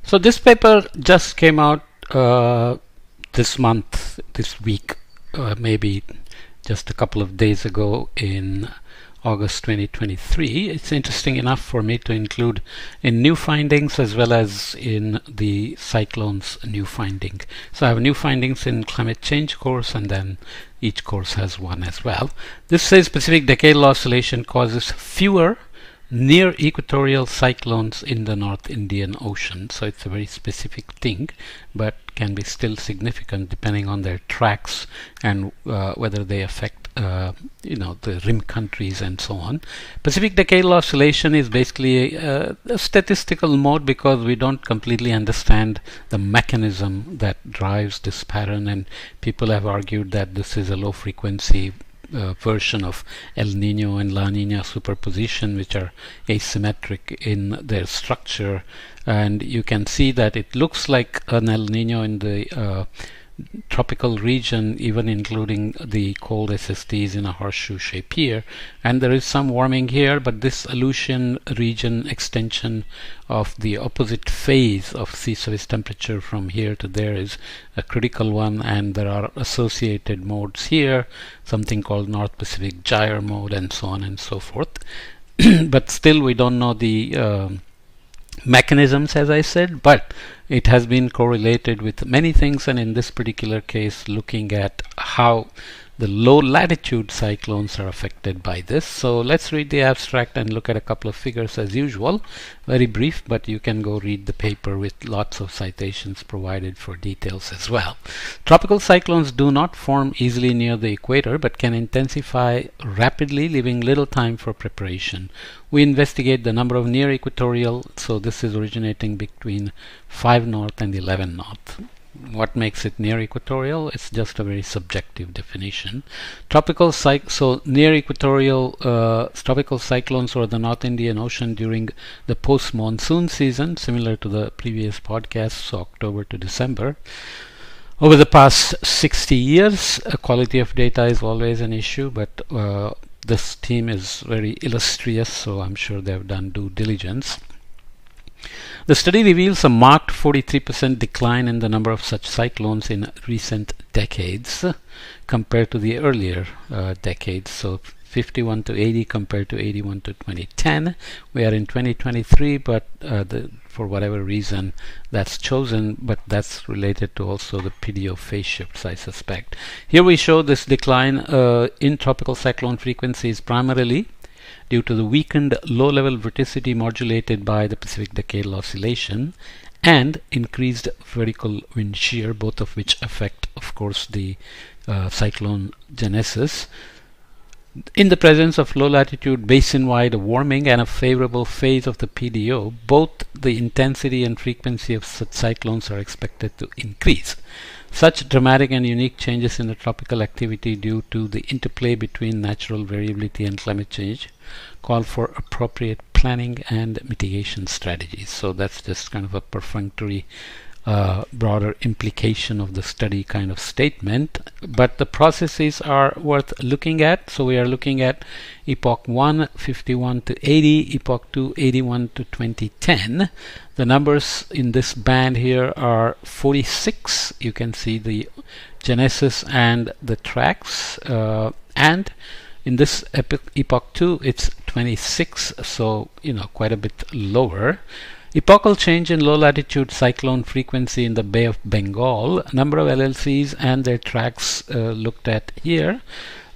So this paper just came out this month, this week, maybe just a couple of days ago in August 2023. It's interesting enough for me to include in new findings as well as in the cyclones new finding. So I have new findings in climate change course, and then each course has one as well. This says Pacific decadal oscillation causes fewer near equatorial cyclones in the North Indian Ocean. So it's a very specific thing, but can be still significant depending on their tracks and whether they affect the rim countries and so on. Pacific decadal oscillation is basically a statistical mode because we don't completely understand the mechanism that drives this pattern, and people have argued that this is a low frequency version of El Nino and La Nina superposition, which are asymmetric in their structure, and you can see that it looks like an El Nino in the tropical region, even including the cold SSTs in a horseshoe shape here, and there is some warming here, but this Aleutian region extension of the opposite phase of sea surface temperature from here to there is a critical one, and there are associated modes here, something called North Pacific gyre mode and so on and so forth. But still we don't know the mechanisms, as I said, but it has been correlated with many things, and in this particular case looking at how the low latitude cyclones are affected by this. So let's read the abstract and look at a couple of figures as usual. Very brief, but you can go read the paper with lots of citations provided for details as well. Tropical cyclones do not form easily near the equator but can intensify rapidly, leaving little time for preparation. We investigate the number of near equatorial, so this is originating between 5 north and 11 north. What makes it near equatorial? It's just a very subjective definition. So near equatorial tropical cyclones over the North Indian Ocean during the post-monsoon season, similar to the previous podcast, so October to December. Over the past 60 years, quality of data is always an issue, but this team is very illustrious, so I'm sure they have done due diligence. The study reveals a marked 43% decline in the number of such cyclones in recent decades compared to the earlier decades. So 51 to 80 compared to 81 to 2010. We are in 2023, but for whatever reason that's chosen, but that's related to also the PDO phase shifts, I suspect. Here we show this decline in tropical cyclone frequencies primarily due to the weakened low-level vorticity modulated by the Pacific decadal oscillation and increased vertical wind shear, both of which affect, of course, the cyclone genesis. In the presence of low-latitude basin-wide warming and a favorable phase of the PDO, both the intensity and frequency of such cyclones are expected to increase. Such dramatic and unique changes in the tropical activity due to the interplay between natural variability and climate change call for appropriate planning and mitigation strategies. So that's just kind of a perfunctory broader implication of the study kind of statement, but the processes are worth looking at. So we are looking at epoch 1 51 to 80, epoch 2 81 to 2010. The numbers in this band here are 46. You can see the genesis and the tracks, and in this epoch 2 it's 26, so quite a bit lower. Epochal change in low-latitude cyclone frequency in the Bay of Bengal, number of LLCs and their tracks looked at here.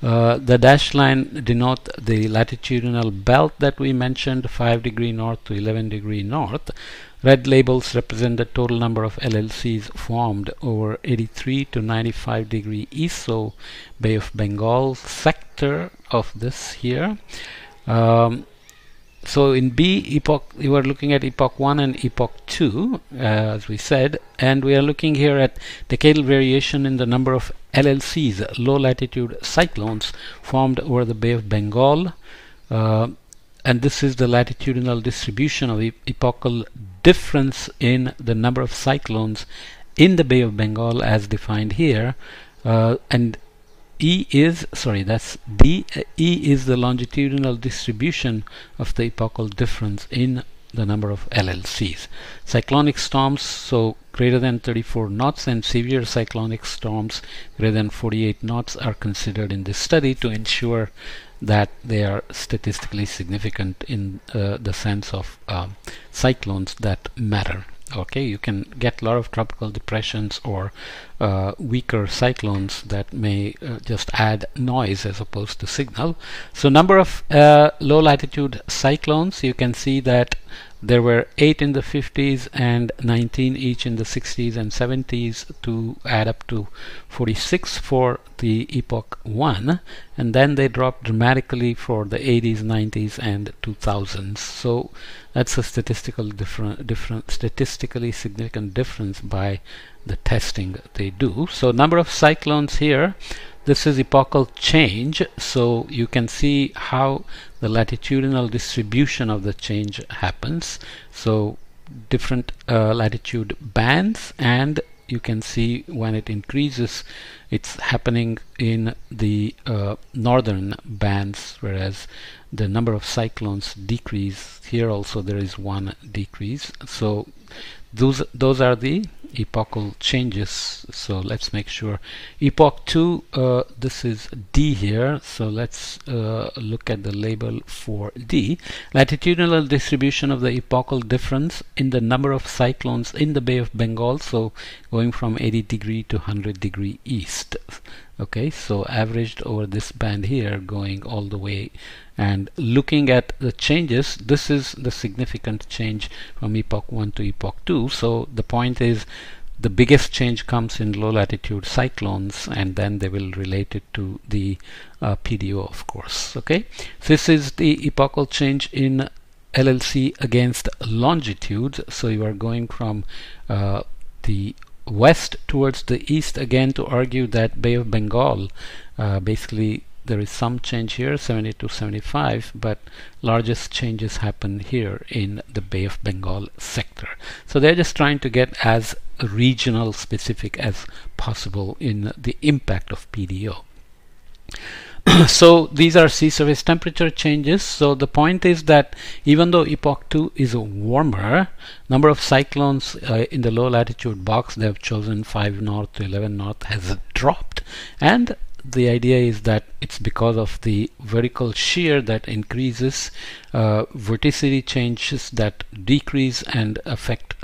The dashed line denote the latitudinal belt that we mentioned, 5 degree north to 11 degree north. Red labels represent the total number of LLCs formed over 83 to 95 degree east, so Bay of Bengal sector of this here. So in B epoch, we were looking at epoch 1 and epoch 2, as we said, and we are looking here at decadal variation in the number of LLCs, low latitude cyclones, formed over the Bay of Bengal, and this is the latitudinal distribution of epochal difference in the number of cyclones in the Bay of Bengal as defined here, and E is the longitudinal distribution of the epochal difference in the number of LLCs. Cyclonic storms, so greater than 34 knots, and severe cyclonic storms greater than 48 knots are considered in this study to ensure that they are statistically significant in the sense of cyclones that matter. Okay, you can get a lot of tropical depressions or weaker cyclones that may just add noise as opposed to signal. So number of low latitude cyclones, you can see that there were 8 in the 50s and 19 each in the 60s and 70s to add up to 46 for the Epoch 1, and then they dropped dramatically for the 80s, 90s and 2000s. So that's a statistically significant difference by the testing they do. So number of cyclones here, this is epochal change, so you can see how the latitudinal distribution of the change happens. So different latitude bands, and you can see when it increases, it's happening in the northern bands, whereas the number of cyclones decrease. Here also there is one decrease. So those are the epochal changes. So let's make sure. Epoch 2, this is D here, so let's look at the label for D. Latitudinal distribution of the epochal difference in the number of cyclones in the Bay of Bengal, so going from 80 degree to 100 degree east. Okay, so averaged over this band here, going all the way, and looking at the changes, this is the significant change from Epoch 1 to Epoch 2. So the point is, the biggest change comes in low latitude cyclones, and then they will relate it to the PDO, of course. Okay, so this is the epochal change in LLC against longitude. So you are going from the west towards the east again to argue that Bay of Bengal, basically there is some change here, 70 to 75, but largest changes happen here in the Bay of Bengal sector. So they're just trying to get as regional specific as possible in the impact of PDO. So these are sea surface temperature changes. So the point is that even though Epoch 2 is warmer, number of cyclones in the low latitude box, they have chosen 5 north to 11 north, has dropped, and the idea is that it's because of the vertical shear that increases, vorticity changes that decrease and affect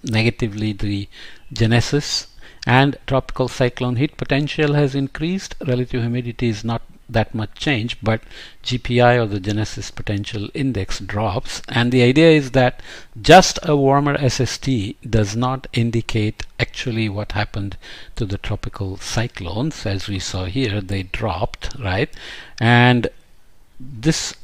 negatively the genesis, and tropical cyclone heat potential has increased. Relative humidity is not that much change, but GPI, or the Genesis Potential Index, drops. And the idea is that just a warmer SST does not indicate actually what happened to the tropical cyclones. As we saw here, they dropped, right? And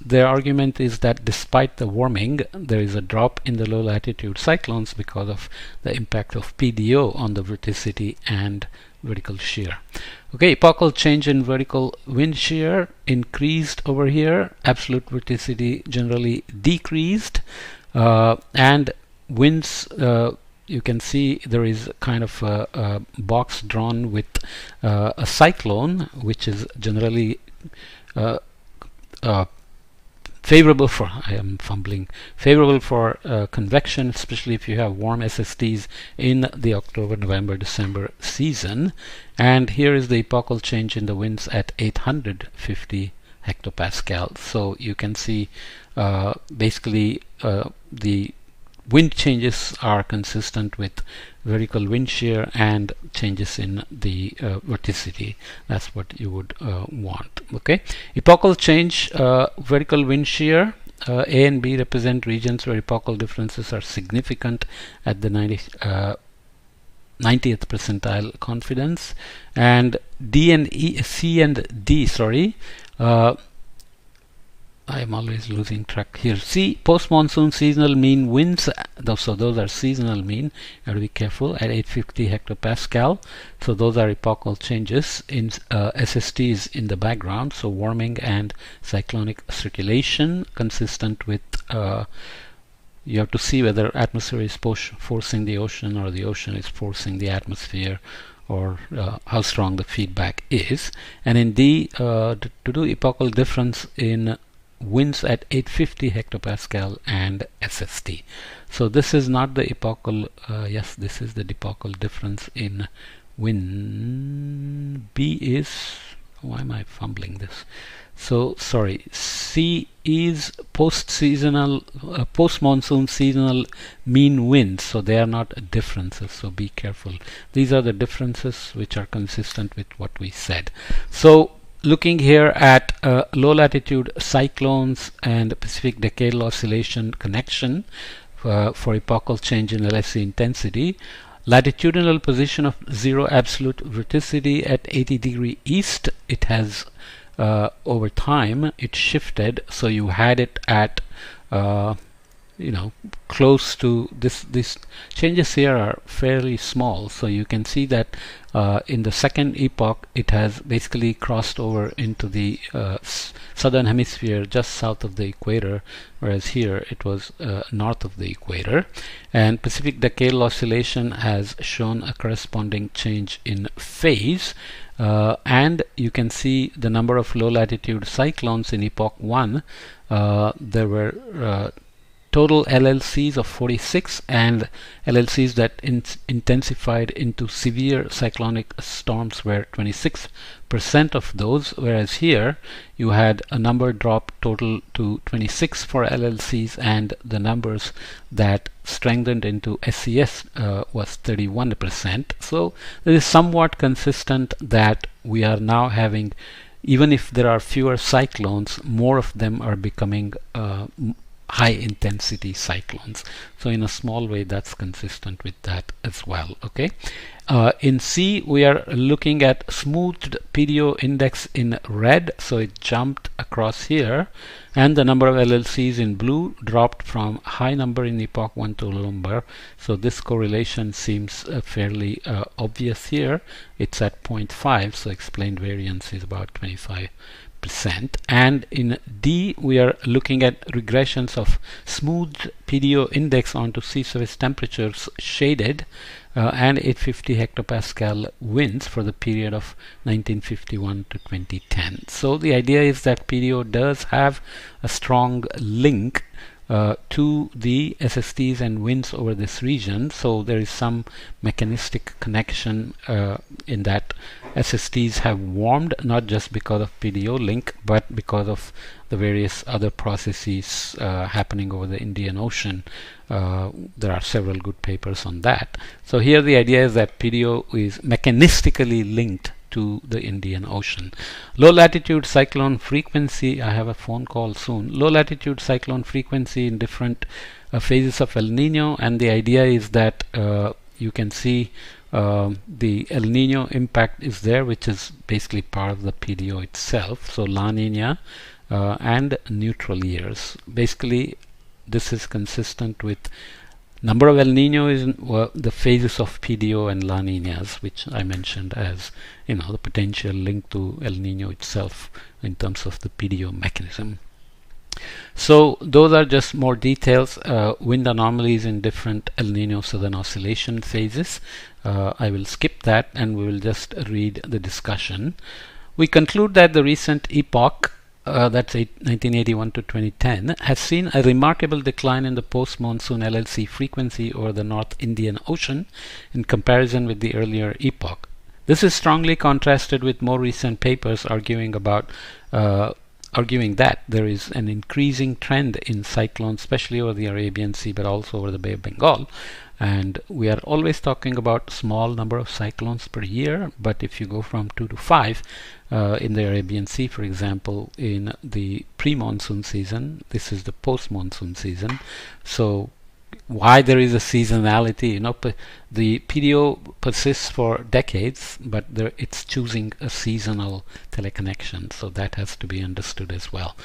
their argument is that despite the warming, there is a drop in the low latitude cyclones because of the impact of PDO on the vorticity and vertical shear. Okay, epochal change in vertical wind shear increased over here. Absolute vorticity generally decreased, and winds, you can see there is kind of a box drawn with a cyclone, which is generally favorable for, I am fumbling, favorable for convection, especially if you have warm SSTs in the October, November, December season. And here is the epochal change in the winds at 850 hectopascal. So you can see basically the wind changes are consistent with vertical wind shear and changes in the vorticity. That's what you would want. Okay, epochal change, vertical wind shear, A and B represent regions where epochal differences are significant at the 90th percentile confidence, and D and E, C and D, sorry, I am always losing track here. See, post-monsoon seasonal mean winds, so those are seasonal mean, you have to be careful, at 850 hectopascal. So those are epochal changes in SSTs in the background, so warming and cyclonic circulation consistent with, you have to see whether atmosphere is forcing the ocean or the ocean is forcing the atmosphere, or how strong the feedback is. And in D, to do epochal difference in winds at 850 hectopascal and SST. So this is not the epochal, yes, this is the epochal difference in wind. B is, why am I fumbling this? So sorry, C is post-seasonal, post-monsoon seasonal mean winds, so they are not differences, so be careful. These are the differences which are consistent with what we said. So looking here at low latitude cyclones and Pacific Decadal Oscillation connection for epochal change in LSC intensity, latitudinal position of zero absolute vorticity at 80° east, it has over time it shifted, so you had it at close to this. These changes here are fairly small, so you can see that in the second epoch it has basically crossed over into the southern hemisphere just south of the equator, whereas here it was north of the equator. And Pacific Decadal Oscillation has shown a corresponding change in phase, and you can see the number of low latitude cyclones in epoch 1. There were total LLCs of 46 and LLCs that intensified into severe cyclonic storms were 26% of those, whereas here you had a number drop total to 26 for LLCs, and the numbers that strengthened into SCS was 31%. So it is somewhat consistent that we are now having, even if there are fewer cyclones, more of them are becoming high intensity cyclones. So in a small way that's consistent with that as well. Okay. In C we are looking at smoothed PDO index in red, so it jumped across here, and the number of LLCs in blue dropped from high number in epoch 1 to low number. So this correlation seems fairly obvious here. It's at 0.5, so explained variance is about 25%. And in D we are looking at regressions of smoothed PDO index onto sea surface temperatures shaded and 850 hectopascal winds for the period of 1951 to 2010. So the idea is that PDO does have a strong link to the SSTs and winds over this region. So there is some mechanistic connection in that SSTs have warmed, not just because of PDO link, but because of the various other processes happening over the Indian Ocean. There are several good papers on that. So here the idea is that PDO is mechanistically linked to the Indian Ocean. Low latitude cyclone frequency, I have a phone call soon. Low latitude cyclone frequency in different phases of El Nino, and the idea is that you can see the El Nino impact is there, which is basically part of the PDO itself. So La Nina and neutral years. Basically this is consistent with number of El Nino is the phases of PDO and La Ninas, which I mentioned as the potential link to El Nino itself in terms of the PDO mechanism. So those are just more details. Wind anomalies in different El Nino southern oscillation phases. I will skip that and we will just read the discussion. We conclude that the recent epoch, that's 1981 to 2010, has seen a remarkable decline in the post-monsoon LLC frequency over the North Indian Ocean in comparison with the earlier epoch. This is strongly contrasted with more recent papers arguing that there is an increasing trend in cyclones, especially over the Arabian Sea, but also over the Bay of Bengal. And we are always talking about small number of cyclones per year, but if you go from 2 to 5 in the Arabian Sea, for example, in the pre-monsoon season, this is the post-monsoon season. So why there is a seasonality, the PDO persists for decades, but it's choosing a seasonal teleconnection, so that has to be understood as well.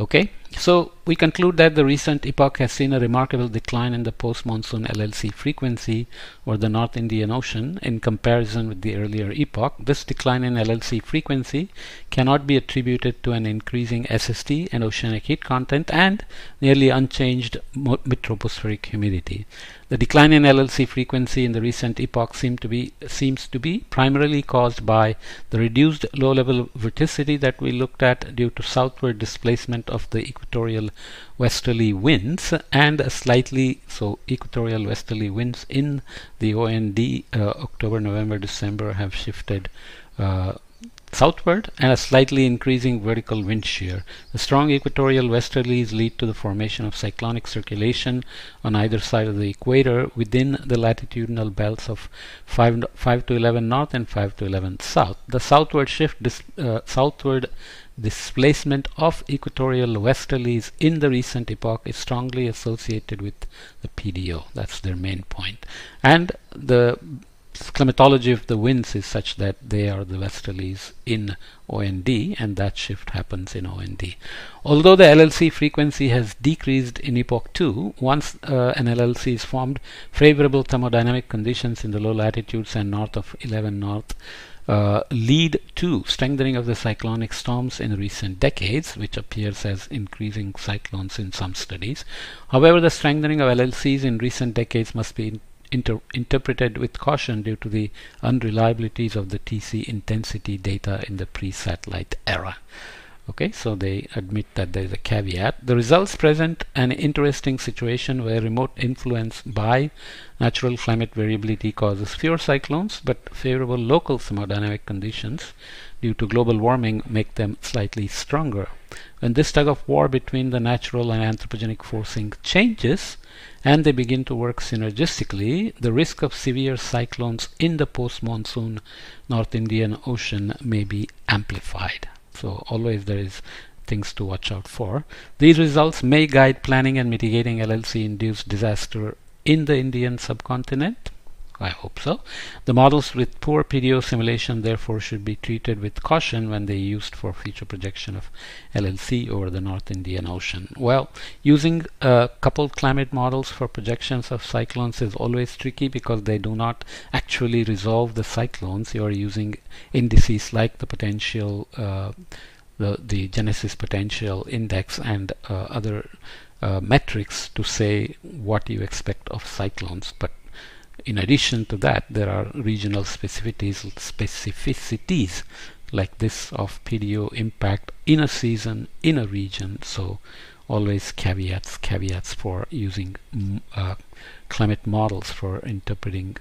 Okay, so we conclude that the recent epoch has seen a remarkable decline in the post-monsoon LLC frequency over the North Indian Ocean in comparison with the earlier epoch. This decline in LLC frequency cannot be attributed to an increasing SST and oceanic heat content and nearly unchanged mid-tropospheric humidity. The decline in LLC frequency in the recent epoch seems to be primarily caused by the reduced low-level vorticity that we looked at due to southward displacement of the equatorial westerly winds and a slightly equatorial westerly winds in the OND October, November, December have shifted southward and a slightly increasing vertical wind shear. The strong equatorial westerlies lead to the formation of cyclonic circulation on either side of the equator within the latitudinal belts of 5 to 11 north and 5 to 11 south. The southward southward displacement of equatorial westerlies in the recent epoch is strongly associated with the PDO. That's their main point. And the climatology of the winds is such that they are the westerlies in OND, and that shift happens in OND. Although the LLC frequency has decreased in Epoch 2, once an LLC is formed, favorable thermodynamic conditions in the low latitudes and north of 11 north lead to strengthening of the cyclonic storms in recent decades, which appears as increasing cyclones in some studies. However, the strengthening of LLCs in recent decades must be interpreted with caution due to the unreliabilities of the TC intensity data in the pre-satellite era. Okay, so they admit that there is a caveat. The results present an interesting situation where remote influence by natural climate variability causes fewer cyclones, but favorable local thermodynamic conditions due to global warming make them slightly stronger. When this tug of war between the natural and anthropogenic forcing changes and they begin to work synergistically, the risk of severe cyclones in the post-monsoon North Indian Ocean may be amplified. So always there is things to watch out for. These results may guide planning and mitigating LLC-induced disaster in the Indian subcontinent. I hope so. The models with poor PDO simulation therefore should be treated with caution when they are used for future projection of LLC over the North Indian Ocean. Well, using coupled climate models for projections of cyclones is always tricky because they do not actually resolve the cyclones. You are using indices like the potential, the Genesis Potential Index and other metrics to say what you expect of cyclones. But in addition to that, there are regional specificities like this of PDO impact in a season, in a region. So always caveats for using climate models for interpreting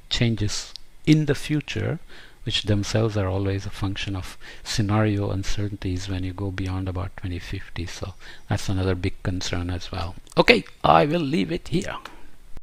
changes in the future, which themselves are always a function of scenario uncertainties when you go beyond about 2050. So that's another big concern as well. Okay, I will leave it here.